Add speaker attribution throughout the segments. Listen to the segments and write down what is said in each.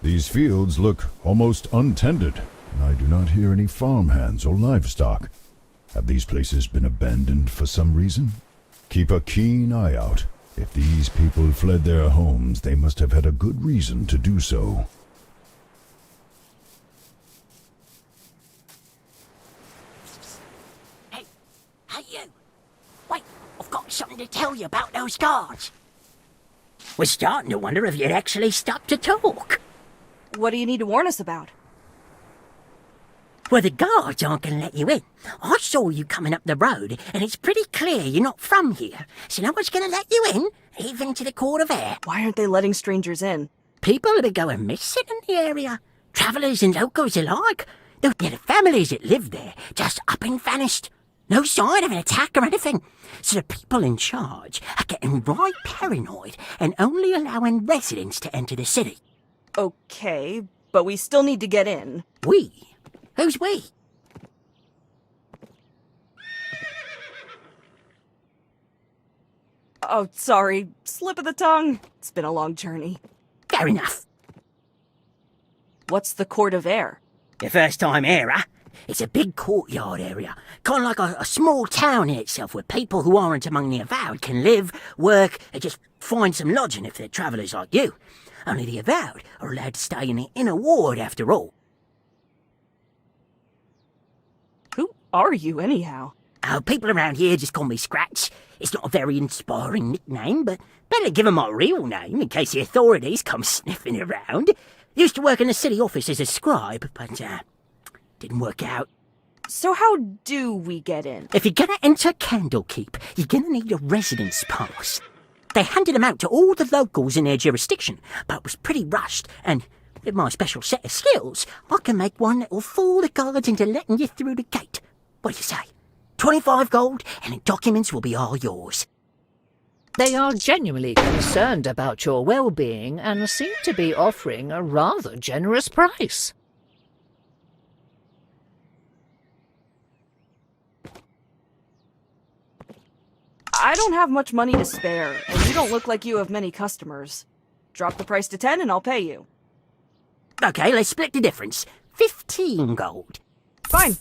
Speaker 1: These fields look almost untended, and I do not hear any farmhands or livestock. Have these places been abandoned for some reason? Keep a keen eye out. If these people fled their homes, they must have had a good reason to do so.
Speaker 2: Hey you! Wait, I've got something to tell you about those guards. We're starting to wonder if you'd actually stop to talk.
Speaker 3: What do you need to warn us about?
Speaker 2: Well, the guards aren't going to let you in. I saw you coming up the road, and it's pretty clear you're not from here, so no one's going to let you in, even to the Court of Air.
Speaker 3: Why aren't they letting strangers in?
Speaker 2: People have been going missing in the area. Travellers and locals alike. There are families that live there, just up and vanished. No sign of an attack or anything. So the people in charge are getting right paranoid and only allowing residents to enter the city.
Speaker 3: Okay, but we still need to get in.
Speaker 2: We? Who's we?
Speaker 3: Oh, sorry. Slip of the tongue. It's been a long journey.
Speaker 2: Fair enough.
Speaker 3: What's the Court of Air?
Speaker 2: The first time era. It's a big courtyard area, kind of like a small town in itself where people who aren't among the avowed can live, work, and just find some lodging if they're travellers like you. Only the avowed are allowed to stay in the inner ward after all.
Speaker 3: Who are you, anyhow?
Speaker 2: Oh, people around here just call me Scratch. It's not a very inspiring nickname, but better give 'em my real name in case the authorities come sniffing around. Used to work in the city office as a scribe, but didn't work out.
Speaker 3: So how do we get in?
Speaker 2: If you're gonna enter Candlekeep, you're gonna need a residence pass. They handed them out to all the locals in their jurisdiction, but it was pretty rushed, and with my special set of skills, I can make one that will fool the guards into letting you through the gate. What do you say? 25 gold, and the documents will be all yours.
Speaker 4: They are genuinely concerned about your well-being and seem to be offering a rather generous price.
Speaker 3: I don't have much money to spare, and you don't look like you have many customers. Drop the price to 10 and I'll pay you.
Speaker 2: Okay, let's split the difference. 15 gold.
Speaker 3: Fine.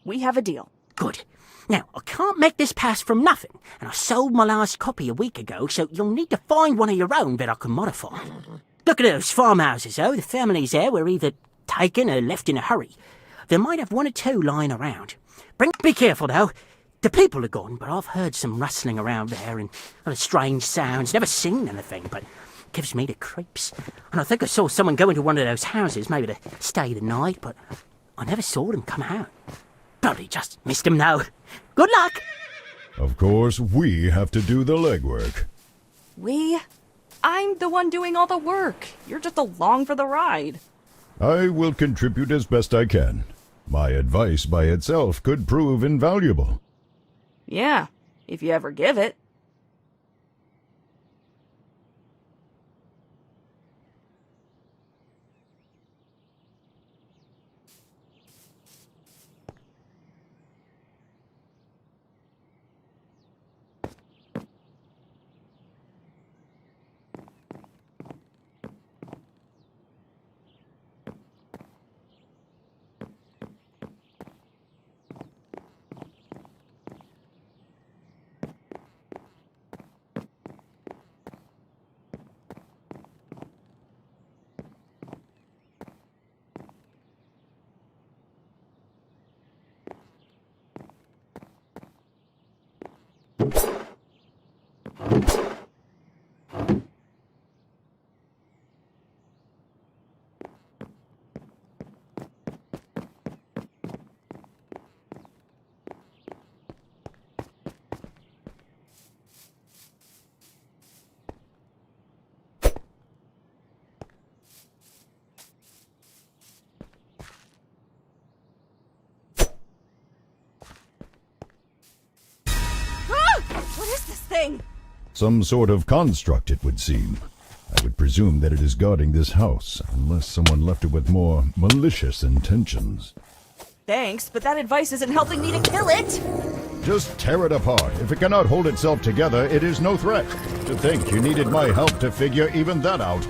Speaker 3: We have a deal.
Speaker 2: Good. Now, I can't make this pass from nothing, and I sold my last copy a week ago, so you'll need to find one of your own that I can modify. Look at those farmhouses, though. The families there were either taken or left in a hurry. There might have one or two lying around. Be careful, though. The people are gone, but I've heard some rustling around there and other strange sounds. Never seen anything, but gives me the creeps. And I think I saw someone go into one of those houses, maybe to stay the night, but I never saw them come out. Probably just missed them, though. Good luck!
Speaker 1: Of course, we have to do the legwork.
Speaker 3: We? I'm the one doing all the work. You're just along for the ride.
Speaker 1: I will contribute as best I can. My advice by itself could prove invaluable.
Speaker 3: Yeah, if you ever give it. What is this thing?
Speaker 1: Some sort of construct, it would seem. I would presume that it is guarding this house, unless someone left it with more malicious intentions.
Speaker 3: Thanks, but that advice isn't helping me to kill it!
Speaker 1: Just tear it apart. If it cannot hold itself together, it is no threat. To think you needed my help to figure even that out.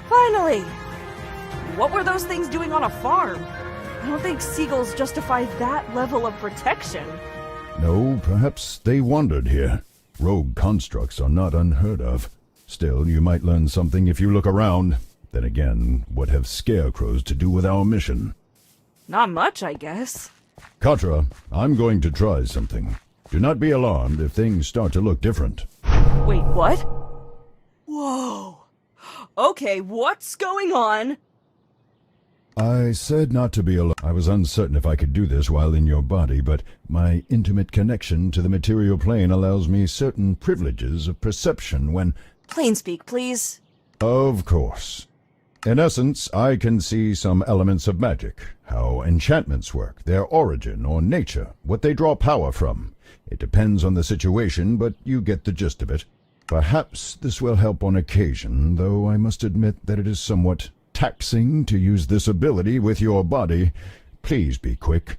Speaker 3: Finally! What were those things doing on a farm? I don't think seagulls justify that level of protection.
Speaker 1: No, perhaps they wandered here. Rogue constructs are not unheard of. Still, you might learn something if you look around. Then again, what have scarecrows to do with our mission?
Speaker 3: Not much, I guess.
Speaker 1: Katra, I'm going to try something. Do not be alarmed if things start to look different.
Speaker 3: Wait, what? Whoa. Okay, what's going on?
Speaker 1: I said not to be alarmed. I was uncertain if I could do this while in your body, but my intimate connection to the material plane allows me certain privileges of perception when...
Speaker 3: Plain speak, please.
Speaker 1: Of course. In essence, I can see some elements of magic, how enchantments work, their origin or nature, what they draw power from. It depends on the situation, but you get the gist of it. Perhaps this will help on occasion, though I must admit that it is somewhat taxing to use this ability with your body. Please be quick.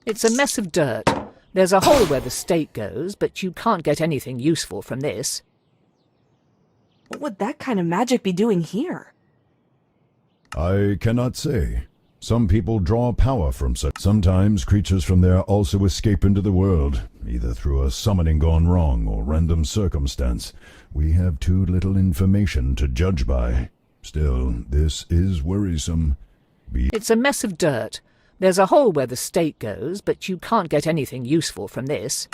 Speaker 4: It's a mess of dirt. There's a hole where the stake goes, but you can't get anything useful from this.
Speaker 3: What would that kind of magic be doing here?
Speaker 1: I cannot say. Some people draw power from such. Sometimes creatures from there also escape into the world, either through a summoning gone wrong or random circumstance. We have too little information to judge by. Still, this is worrisome.
Speaker 4: It's a mess of dirt. There's a hole where the stake goes, but you can't get anything useful from this.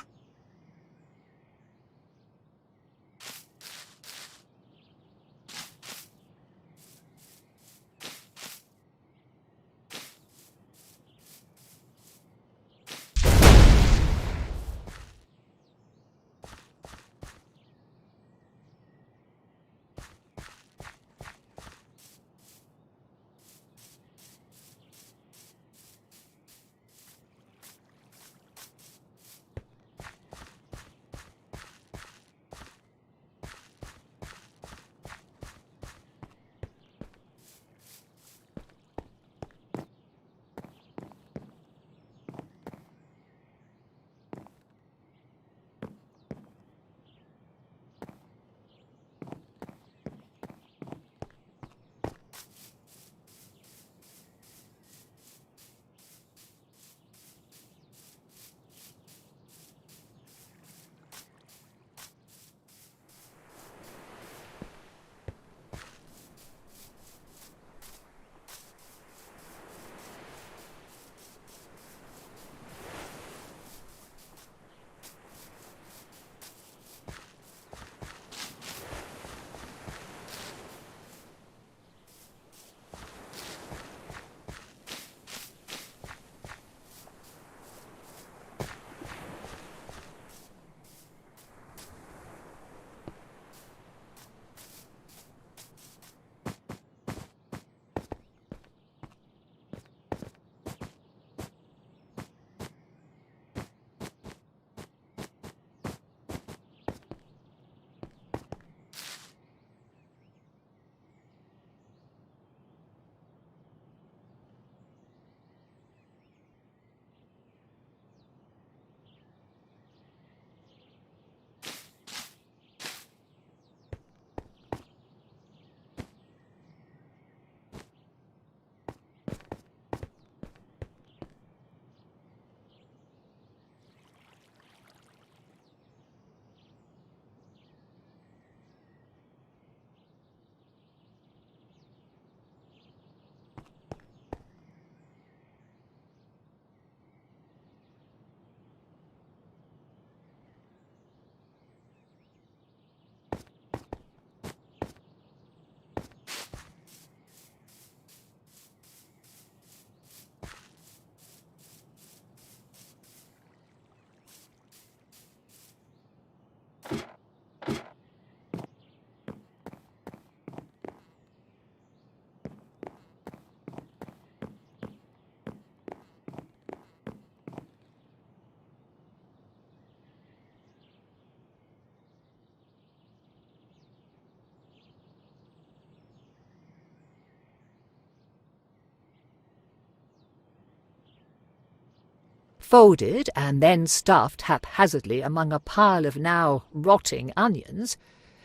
Speaker 4: Folded and then stuffed haphazardly among a pile of now rotting onions,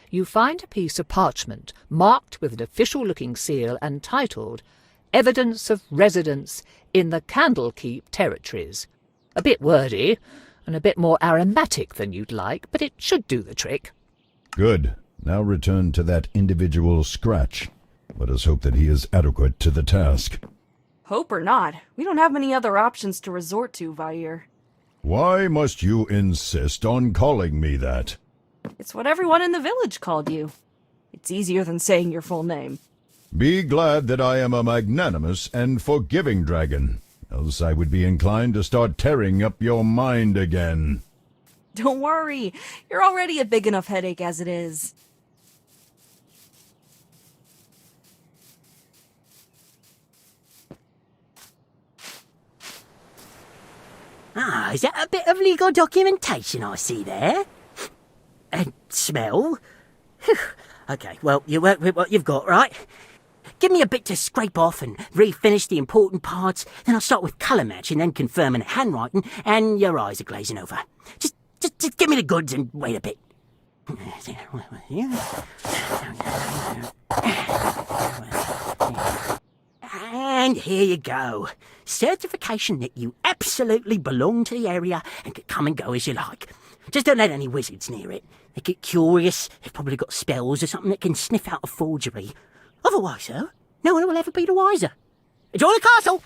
Speaker 4: you find a piece of parchment marked with an official-looking seal and titled Evidence of Residence in the Candlekeep Territories. A bit wordy and a bit more aromatic than you'd like, but it should do the trick.
Speaker 1: Good. Now return to that individual Scratch. Let us hope that he is adequate to the task.
Speaker 3: Hope or not, we don't have many other options to resort to, Vair.
Speaker 1: Why must you insist on calling me that?
Speaker 3: It's what everyone in the village called you. It's easier than saying your full name.
Speaker 1: Be glad that I am a magnanimous and forgiving dragon, else I would be inclined to start tearing up your mind again.
Speaker 3: Don't worry, you're already a big enough headache as it is.
Speaker 2: Ah, is that a bit of legal documentation I see there? And smell? Phew. Okay, well, you work with what you've got, right? Give me a bit to scrape off and refinish the important parts, then I'll start with colour matching, then confirming the handwriting, and your eyes are glazing over. Just give me the goods and wait a bit. And here you go. Certification that you absolutely belong to the area and can come and go as you like. Just don't let any wizards near it. They get curious. They've probably got spells or something that can sniff out a forgery. Otherwise, though, no one will ever be the wiser. Enjoy the castle!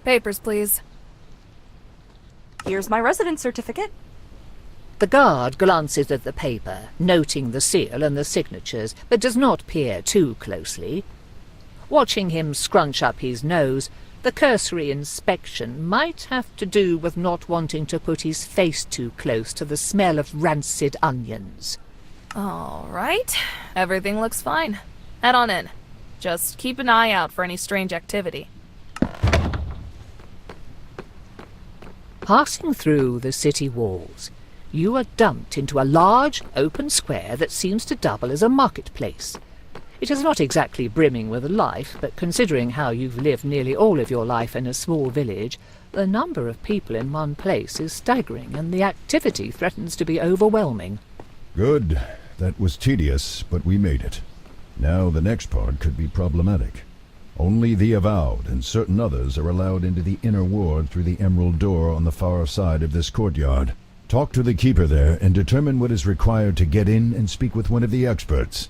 Speaker 5: Papers, please.
Speaker 3: Here's my residence certificate.
Speaker 4: The guard glances at the paper, noting the seal and the signatures, but does not peer too closely. Watching him scrunch up his nose, the cursory inspection might have to do with not wanting to put his face too close to the smell of rancid onions.
Speaker 5: All right. Everything looks fine. Head on in. Just keep an eye out for any strange activity.
Speaker 4: Passing through the city walls, you are dumped into a large, open square that seems to double as a marketplace. It is not exactly brimming with life, but considering how you've lived nearly all of your life in a small village, the number of people in one place is staggering, and the activity threatens to be overwhelming.
Speaker 1: Good. That was tedious, but we made it. Now the next part could be problematic. Only the Avowed and certain others are allowed into the inner ward through the emerald door on the far side of this courtyard. Talk to the keeper there and determine what is required to get in and speak with one of the experts.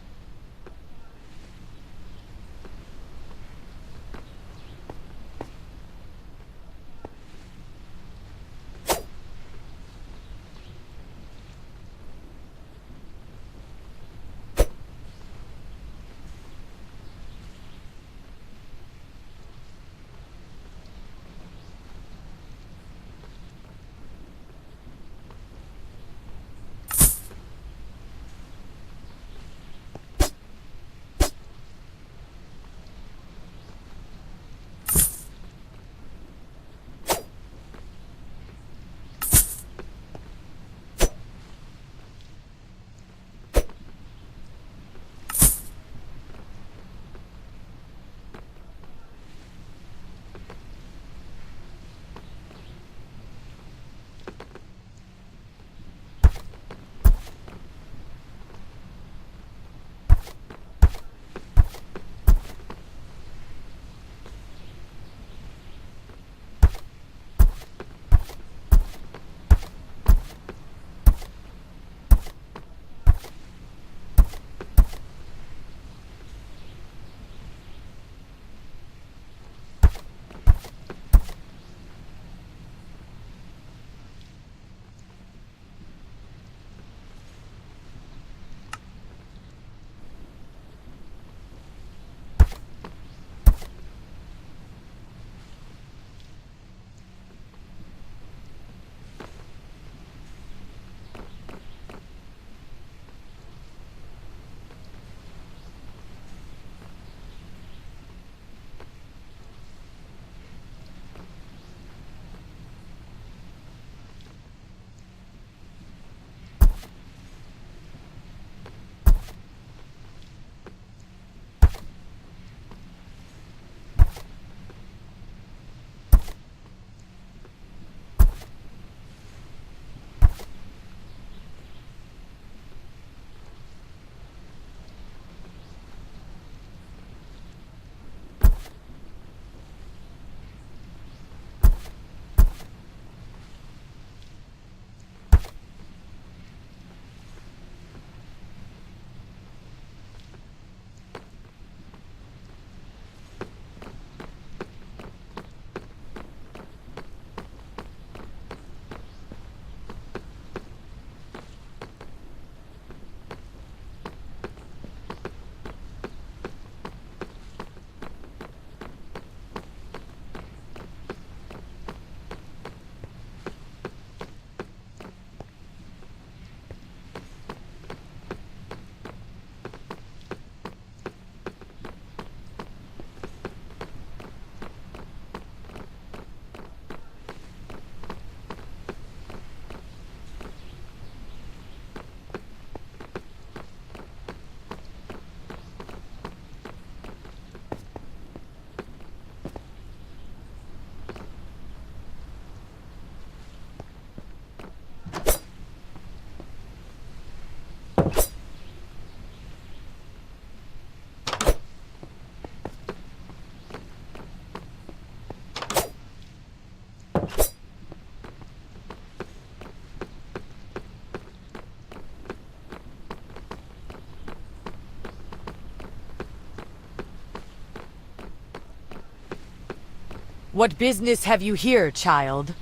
Speaker 6: What business have you here, child?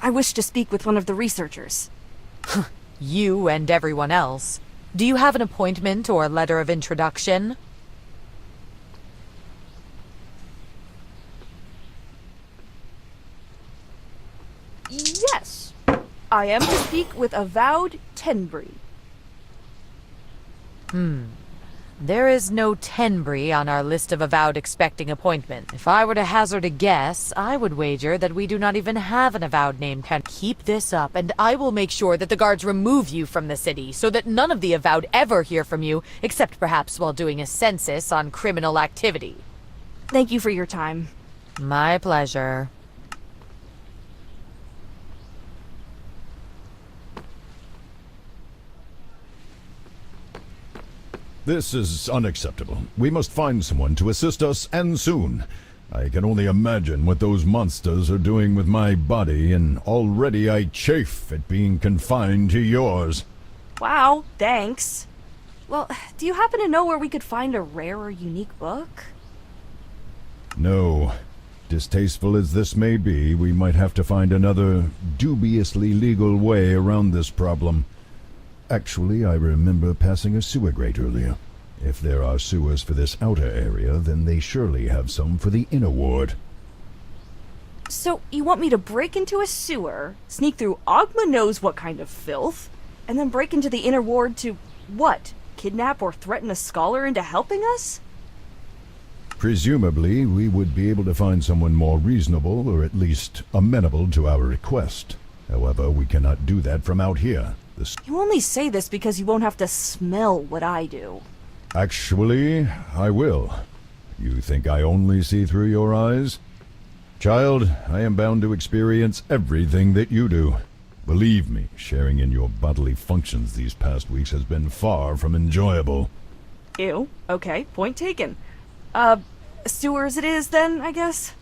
Speaker 3: I wish to speak with one of the researchers.
Speaker 6: You and everyone else. Do you have an appointment or a letter of introduction?
Speaker 3: Yes. I am to speak with Avowed Tenbury.
Speaker 6: There is no Tenbury on our list of avowed expecting appointment. If I were to hazard a guess, I would wager that we do not even have an avowed named Ten. Keep this up, and I will make sure that the guards remove you from the city, so that none of the avowed ever hear from you, except perhaps while doing a census on criminal activity.
Speaker 3: Thank you for your time.
Speaker 6: My pleasure.
Speaker 1: This is unacceptable. We must find someone to assist us, and soon. I can only imagine what those monsters are doing with my body, and already I chafe at being confined to yours.
Speaker 3: Wow, thanks. Well, do you happen to know where we could find a rare or unique book?
Speaker 1: No. Distasteful as this may be, we might have to find another dubiously legal way around this problem. Actually, I remember passing a sewer grate earlier. If there are sewers for this outer area, then they surely have some for the inner ward.
Speaker 3: So, you want me to break into a sewer, sneak through Ogma knows what kind of filth, and then break into the inner ward to, what, kidnap or threaten a scholar into helping us?
Speaker 1: Presumably, we would be able to find someone more reasonable, or at least amenable to our request. However, we cannot do that from out here.
Speaker 3: You only say this because you won't have to smell what I do.
Speaker 1: Actually, I will. You think I only see through your eyes? Child, I am bound to experience everything that you do. Believe me, sharing in your bodily functions these past weeks has been far from enjoyable.
Speaker 3: Ew. Okay, point taken. Sewers it is then, I guess?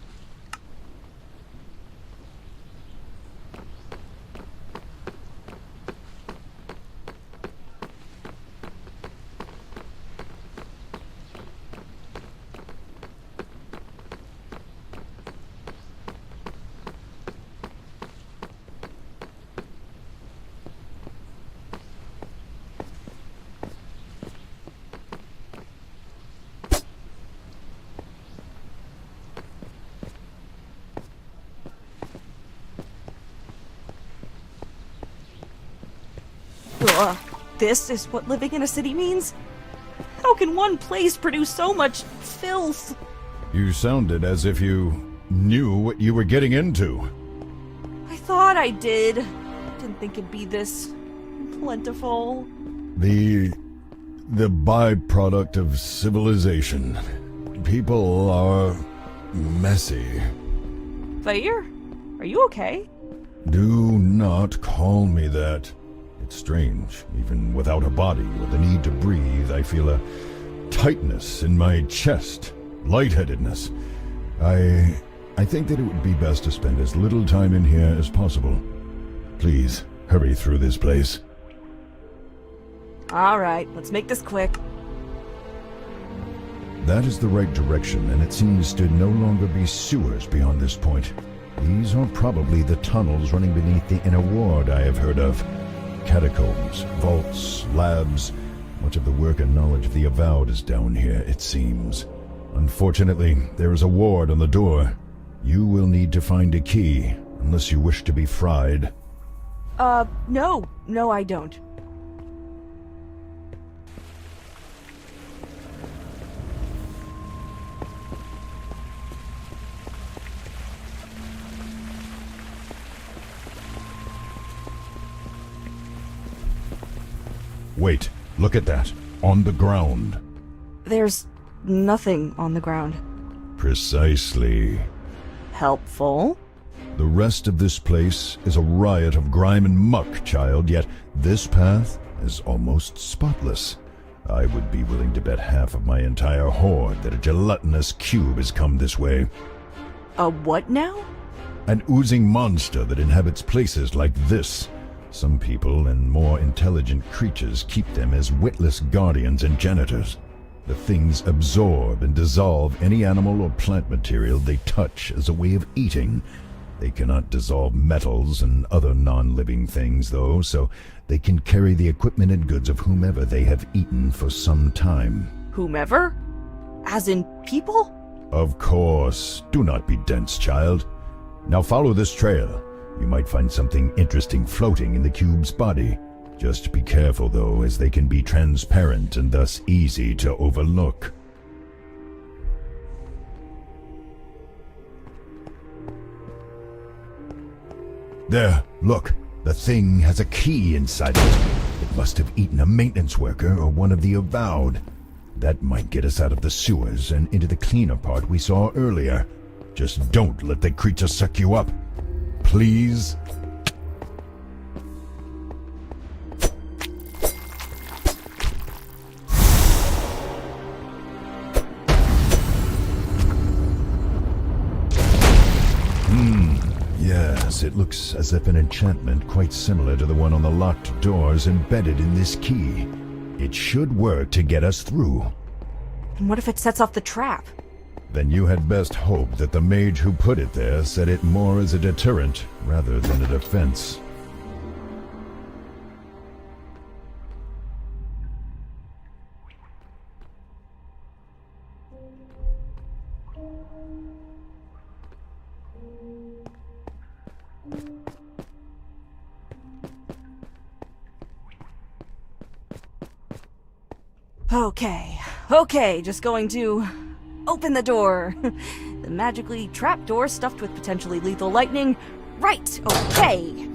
Speaker 3: Ugh, this is what living in a city means? How can one place produce so much filth?
Speaker 1: You sounded as if you knew what you were getting into.
Speaker 3: I thought I did. Didn't think it'd be this plentiful.
Speaker 1: The byproduct of civilization. People are messy.
Speaker 3: Fair? Are you okay?
Speaker 1: Do not call me that. It's strange. Even without a body or the need to breathe, I feel a tightness in my chest, lightheadedness. I think that it would be best to spend as little time in here as possible. Please, hurry through this place.
Speaker 3: Alright, let's make this quick.
Speaker 1: That is the right direction, and it seems to no longer be sewers beyond this point. These are probably the tunnels running beneath the inner ward I have heard of. Catacombs, vaults, labs. Much of the work and knowledge of the Avowed is down here, it seems. Unfortunately, there is a ward on the door. You will need to find a key, unless you wish to be fried.
Speaker 3: No, I don't.
Speaker 1: Wait, look at that. On the ground.
Speaker 3: There's nothing on the ground.
Speaker 1: Precisely.
Speaker 3: Helpful?
Speaker 1: The rest of this place is a riot of grime and muck, child, yet this path is almost spotless. I would be willing to bet half of my entire horde that a gelatinous cube has come this way.
Speaker 3: A what now?
Speaker 1: An oozing monster that inhabits places like this. Some people and more intelligent creatures keep them as witless guardians and janitors. The things absorb and dissolve any animal or plant material they touch as a way of eating. They cannot dissolve metals and other non-living things, though, so they can carry the equipment and goods of whomever they have eaten for some time.
Speaker 3: Whomever? As in people?
Speaker 1: Of course. Do not be dense, child. Now follow this trail. You might find something interesting floating in the cube's body. Just be careful, though, as they can be transparent and thus easy to overlook. There, look. The thing has a key inside it. It must have eaten a maintenance worker or one of the avowed. That might get us out of the sewers and into the cleaner part we saw earlier. Just don't let the creature suck you up. Please? Yes, it looks as if an enchantment quite similar to the one on the locked door is embedded in this key. It should work to get us through.
Speaker 3: And what if it sets off the trap?
Speaker 1: Then you had best hope that the mage who put it there set it more as a deterrent rather than a defense.
Speaker 3: Okay, just going to open the door. The magically trapped door stuffed with potentially lethal lightning. Right, okay.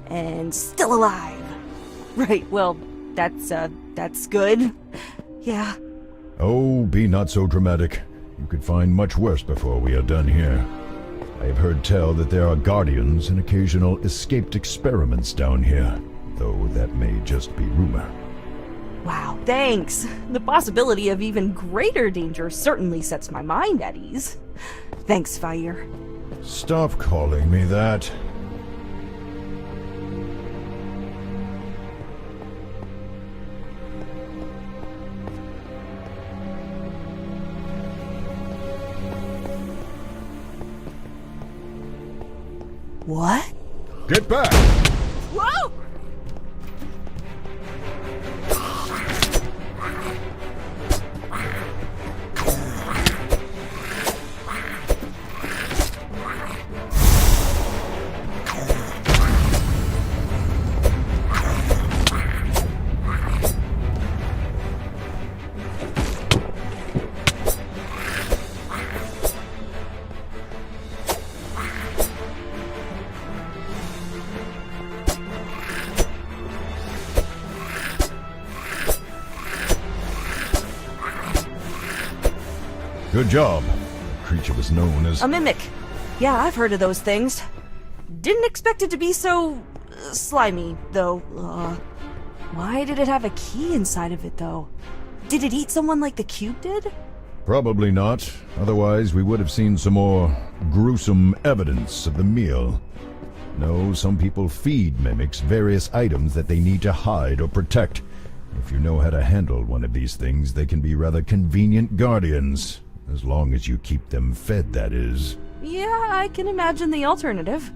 Speaker 3: And still alive. Right, well, that's good. Yeah.
Speaker 1: Oh, be not so dramatic. You could find much worse before we are done here. I have heard tell that there are guardians and occasional escaped experiments down here, though that may just be rumor.
Speaker 3: Wow, thanks. The possibility of even greater danger certainly sets my mind at ease. Thanks, Fire.
Speaker 1: Stop calling me that.
Speaker 3: What?
Speaker 1: Get back!
Speaker 3: Whoa!
Speaker 1: Good job. The creature was known as...
Speaker 3: A mimic. Yeah, I've heard of those things. Didn't expect it to be so... slimy, though. Why did it have a key inside of it, though? Did it eat someone like the cube did?
Speaker 1: Probably not. Otherwise, we would have seen some more gruesome evidence of the meal. No, some people feed mimics various items that they need to hide or protect. If you know how to handle one of these things, they can be rather convenient guardians. As long as you keep them fed, that is.
Speaker 3: Yeah, I can imagine the alternative.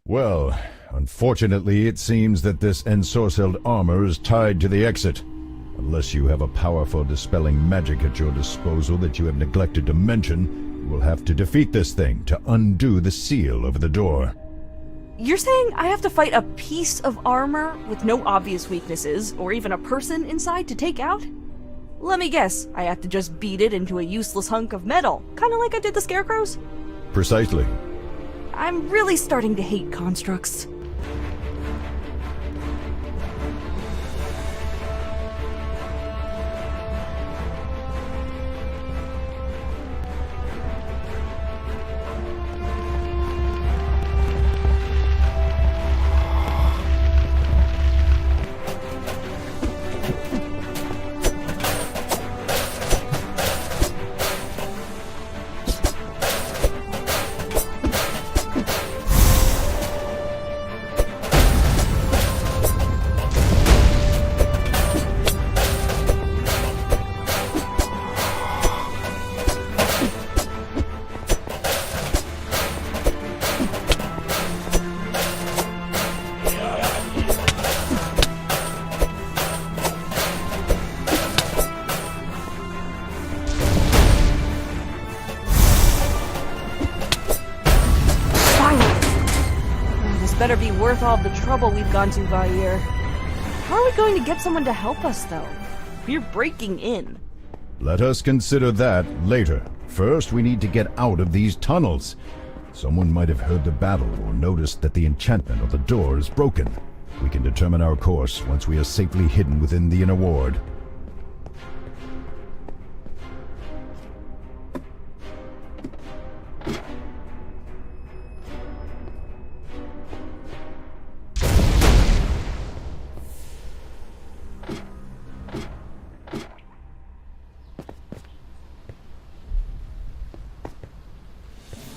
Speaker 1: Well, unfortunately, it seems that this ensorcelled armor is tied to the exit. Unless you have a powerful dispelling magic at your disposal that you have neglected to mention, you will have to defeat this thing to undo the seal over the door.
Speaker 3: You're saying I have to fight a piece of armor with no obvious weaknesses, or even a person inside to take out? Let me guess, I have to just beat it into a useless hunk of metal, kinda like I did the scarecrows?
Speaker 1: Precisely.
Speaker 3: I'm really starting to hate constructs. Better be worth all the trouble we've gone to, Vair. How are we going to get someone to help us, though? We're breaking in.
Speaker 1: Let us consider that later. First, we need to get out of these tunnels. Someone might have heard the battle or noticed that the enchantment on the door is broken. We can determine our course once we are safely hidden within the inner ward.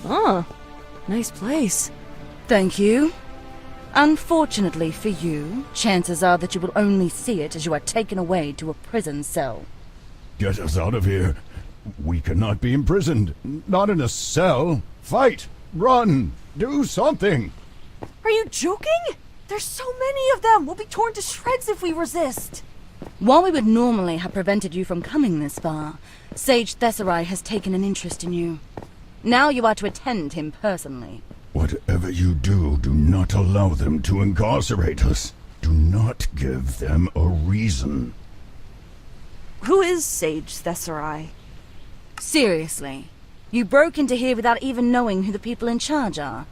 Speaker 3: Oh, nice place.
Speaker 7: Thank you. Unfortunately for you, chances are that you will only see it as you are taken away to a prison cell.
Speaker 1: Get us out of here. We cannot be imprisoned. Not in a cell. Fight! Run! Do something!
Speaker 3: Are you joking? There's so many of them! We'll be torn to shreds if we resist!
Speaker 7: While we would normally have prevented you from coming this far, Sage Thesserai has taken an interest in you. Now you are to attend him personally.
Speaker 1: Whatever you do, do not allow them to incarcerate us. Do not give them a reason.
Speaker 3: Who is Sage Thesserai?
Speaker 7: Seriously, you broke into here without even knowing who the people in charge are.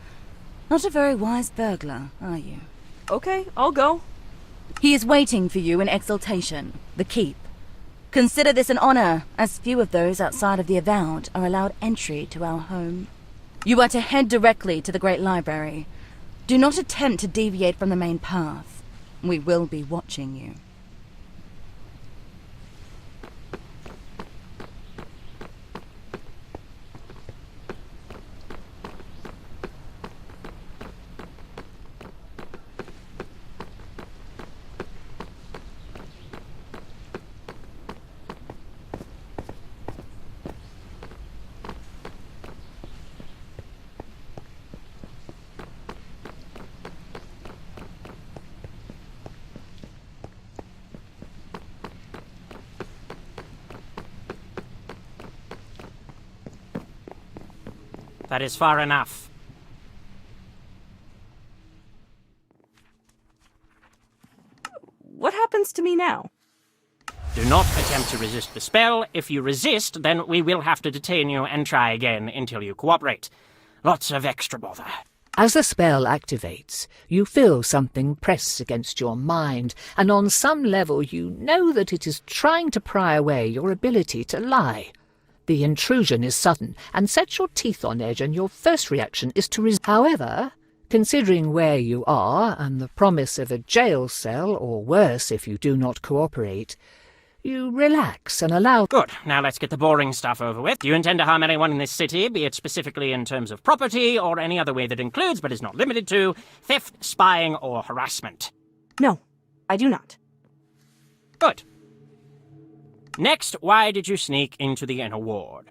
Speaker 7: Not a very wise burglar, are you?
Speaker 3: Okay, I'll go.
Speaker 7: He is waiting for you in Exaltation, the Keep. Consider this an honor, as few of those outside of the Avowed are allowed entry to our home. You are to head directly to the Great Library. Do not attempt to deviate from the main path. We will be watching you.
Speaker 2: That is far enough.
Speaker 3: What happens to me now?
Speaker 2: Do not attempt to resist the spell. If you resist, then we will have to detain you and try again until you cooperate. Lots of extra bother.
Speaker 4: As the spell activates, you feel something press against your mind, and on some level you know that it is trying to pry away your ability to lie. The intrusion is sudden and sets your teeth on edge, and your first reaction is to resist. However, considering where you are and the promise of a jail cell, or worse if you do not cooperate, you relax and allow...
Speaker 2: Good. Now let's get the boring stuff over with. Do you intend to harm anyone in this city, be it specifically in terms of property or any other way that includes, but is not limited to, theft, spying, or harassment?
Speaker 3: No, I do not.
Speaker 2: Good. Next, why did you sneak into the inner ward?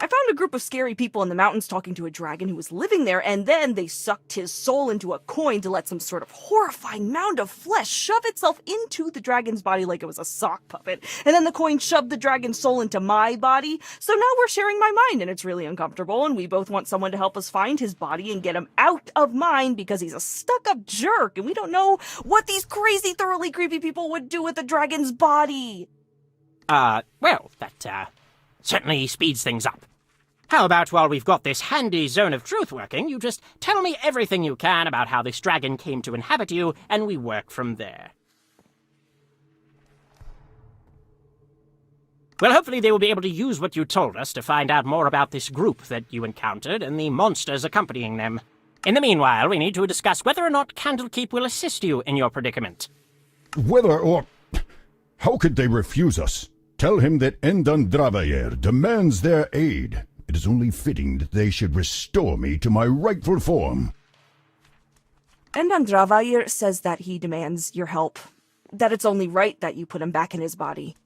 Speaker 3: I found a group of scary people in the mountains talking to a dragon who was living there, and then they sucked his soul into a coin to let some sort of horrifying mound of flesh shove itself into the dragon's body like it was a sock puppet. And then the coin shoved the dragon's soul into my body. So now we're sharing my mind, and it's really uncomfortable, and we both want someone to help us find his body and get him out of mine because he's a stuck-up jerk, and we don't know what these crazy, thoroughly creepy people would do with the dragon's body.
Speaker 2: Well, that, certainly speeds things up. How about while we've got this handy zone of truth working, you just tell me everything you can about how this dragon came to inhabit you, and we work from there. Well, hopefully they will be able to use what you told us to find out more about this group that you encountered and the monsters accompanying them. In the meanwhile, we need to discuss whether or not Candlekeep will assist you in your predicament.
Speaker 1: Whether or... How could they refuse us? Tell him that Endandravayer demands their aid. It is only fitting that they should restore me to my rightful form.
Speaker 3: Endandravayer says that he demands your help. That it's only right that you put him back in his body.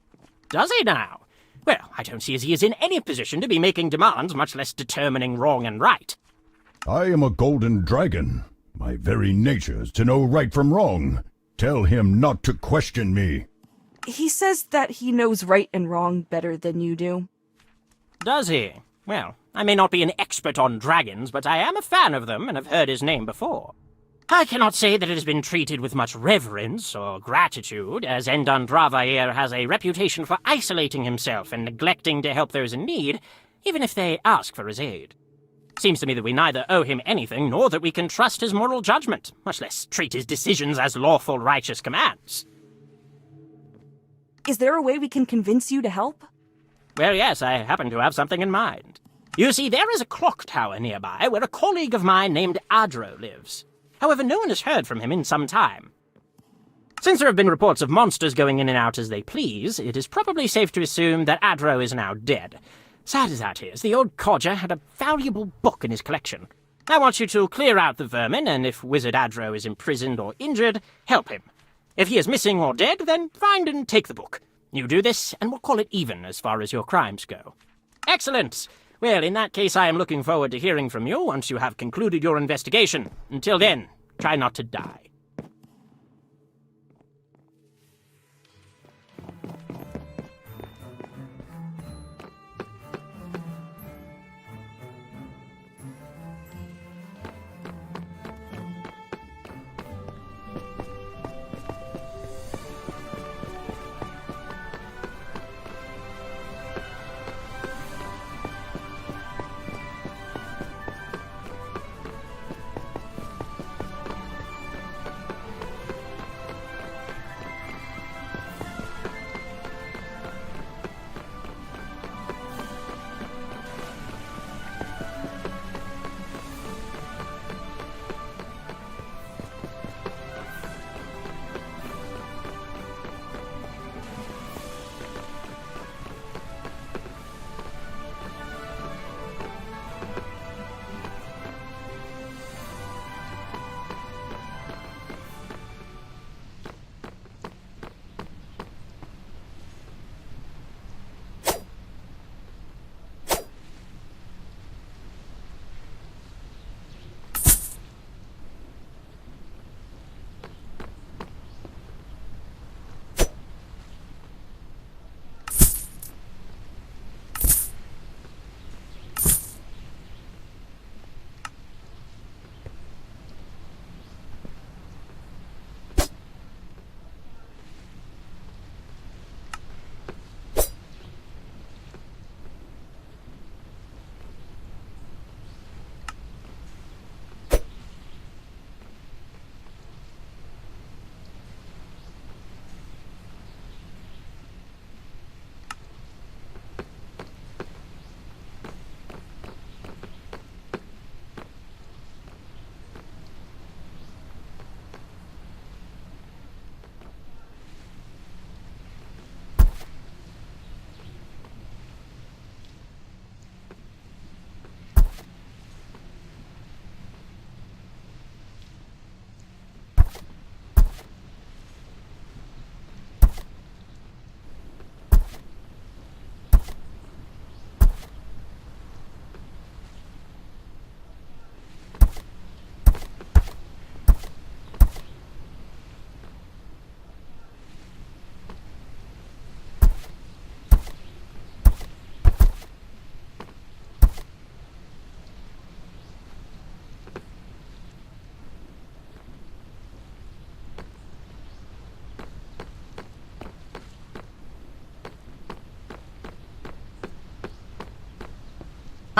Speaker 2: Does he now? Well, I don't see as he is in any position to be making demands, much less determining wrong and right.
Speaker 1: I am a golden dragon. My very nature is to know right from wrong. Tell him not to question me.
Speaker 3: He says that he knows right and wrong better than you do.
Speaker 2: Does he? Well, I may not be an expert on dragons, but I am a fan of them and have heard his name before. I cannot say that it has been treated with much reverence or gratitude, as Endandravayer has a reputation for isolating himself and neglecting to help those in need, even if they ask for his aid. Seems to me that we neither owe him anything nor that we can trust his moral judgment, much less treat his decisions as lawful righteous commands.
Speaker 3: Is there a way we can convince you to help?
Speaker 2: Well, yes, I happen to have something in mind. You see, there is a clock tower nearby where a colleague of mine named Adro lives. However, no one has heard from him in some time. Since there have been reports of monsters going in and out as they please, it is probably safe to assume that Adro is now dead. Sad as that is, the old codger had a valuable book in his collection. I want you to clear out the vermin, and if Wizard Adro is imprisoned or injured, help him. If he is missing or dead, then find and take the book. You do this, and we'll call it even as far as your crimes go. Excellent! Well, in that case, I am looking forward to hearing from you once you have concluded your investigation. Until then, try not to die.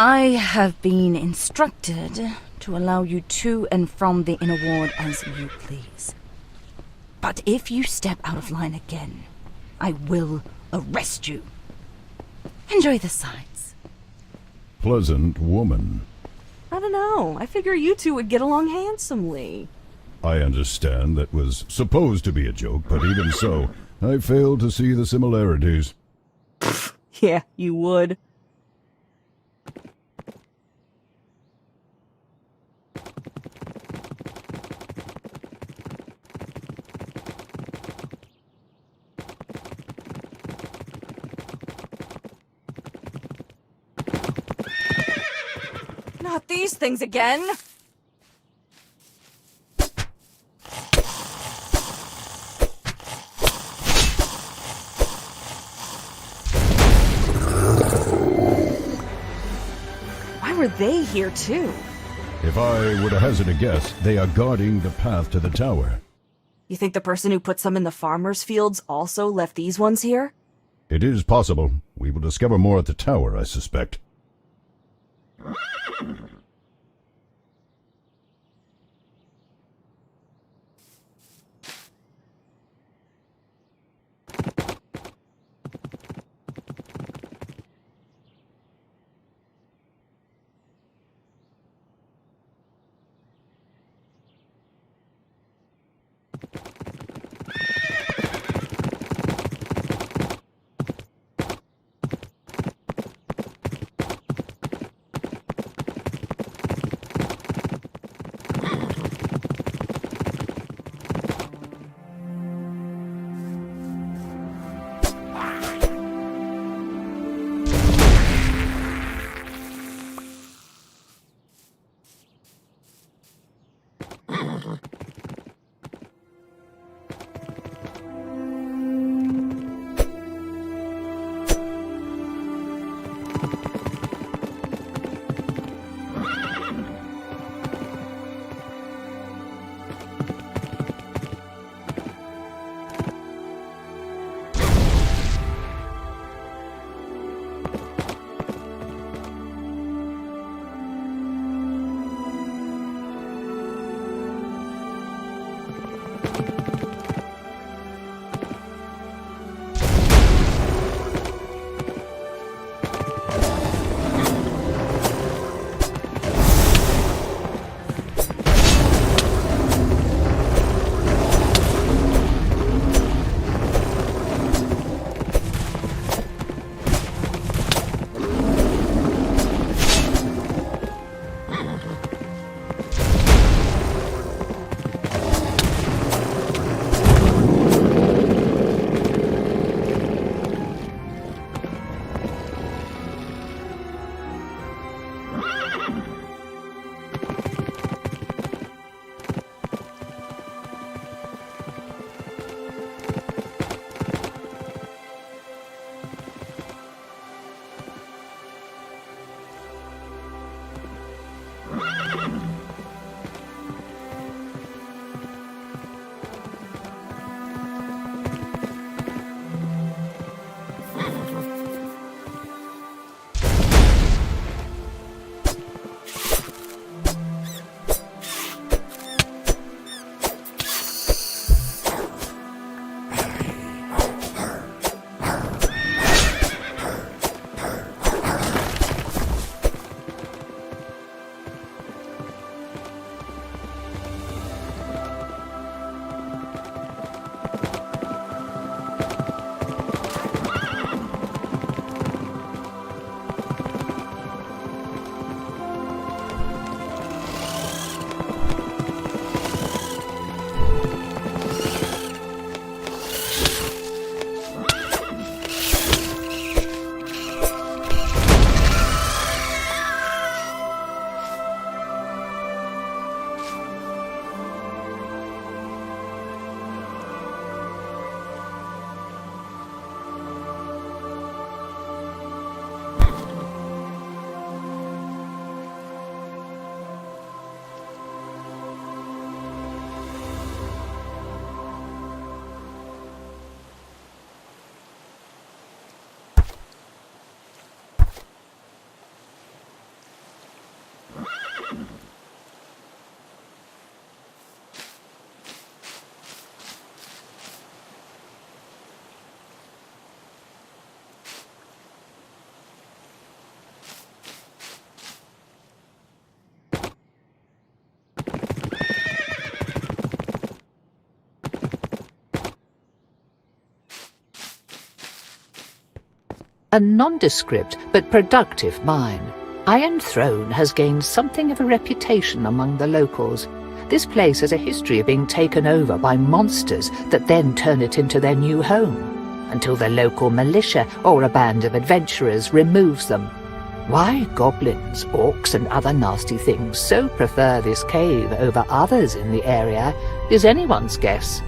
Speaker 7: I have been instructed to allow you to and from the inner ward as you please. But if you step out of line again, I will arrest you. Enjoy the sights.
Speaker 1: Pleasant woman.
Speaker 3: I don't know. I figure you two would get along handsomely.
Speaker 1: I understand that was supposed to be a joke, but even so, I fail to see the similarities.
Speaker 3: Yeah, you would. Not these things again! Why were they here too?
Speaker 1: If I were to hazard a guess, they are guarding the path to the tower.
Speaker 3: You think the person who put some in the farmers' fields also left these ones here?
Speaker 1: It is possible. We will discover more at the tower, I suspect.
Speaker 4: A nondescript but productive mine, Iron Throne has gained something of a reputation among the locals. This place has a history of being taken over by monsters that then turn it into their new home, until the local militia or a band of adventurers removes them. Why goblins, orcs and other nasty things so prefer this cave over others in the area is anyone's guess.